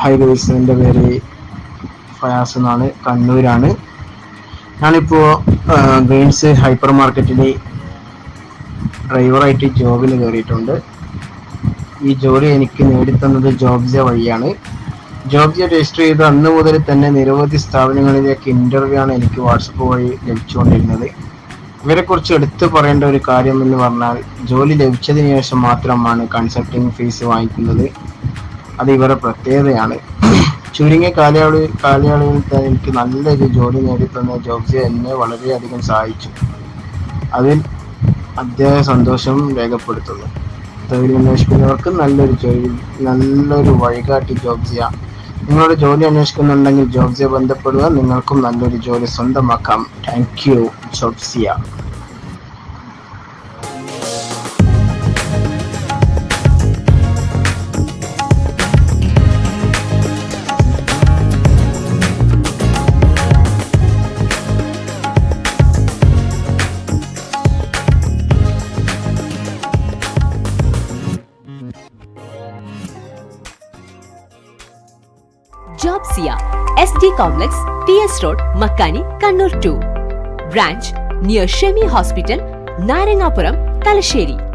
High guys, എൻ്റെ പേര് ഫയാസ് എന്നാണ്, കണ്ണൂരാണ്. ഞാനിപ്പോൾ ഗെയിംസ് ഹൈപ്പർ മാർക്കറ്റിൽ ഡ്രൈവറായിട്ട് ജോബിന് കയറിയിട്ടുണ്ട്. ഈ ജോലി എനിക്ക് നേടിത്തന്നത് ജോബ്സിയ വഴിയാണ്. ജോബ്സിയ രജിസ്റ്റർ ചെയ്ത അന്ന് മുതൽ തന്നെ നിരവധി സ്ഥാപനങ്ങളിലേക്ക് ഇൻ്റർവ്യൂ ആണ് എനിക്ക് വാട്സപ്പ് വഴി ലഭിച്ചുകൊണ്ടിരുന്നത്. ഇവരെക്കുറിച്ച് എടുത്തു പറയേണ്ട ഒരു കാര്യം എന്ന് പറഞ്ഞാൽ, ജോലി ലഭിച്ചതിന് ശേഷം മാത്രമാണ് കൺസൾട്ടിങ് ഫീസ് വാങ്ങിക്കുന്നത്. അത് ഇവരുടെ പ്രത്യേകതയാണ്. ചുരുങ്ങിയ കാലയളവിൽ തന്നെ എനിക്ക് നല്ലൊരു ജോലി നേടിത്തന്ന ജോബ്സിയ എന്നെ വളരെയധികം സഹായിച്ചു. അതിൽ അദ്ദേഹ സന്തോഷം രേഖപ്പെടുത്തുന്നു. തൊഴിലന്വേഷിക്കുന്നവർക്ക് നല്ലൊരു വഴികാട്ടി ജോബ്സിയ. നിങ്ങളുടെ ജോലി അന്വേഷിക്കുന്നുണ്ടെങ്കിൽ ജോബ്സിയ ബന്ധപ്പെടുക. നിങ്ങൾക്കും നല്ലൊരു ജോലി സ്വന്തമാക്കാം. Thank you ജോബ്സിയ. ജോബ്സിയ SD Complex, TS Road, Makkani, Kannur 2. Branch near Shemi Hospital, Narangapuram, Talasheri.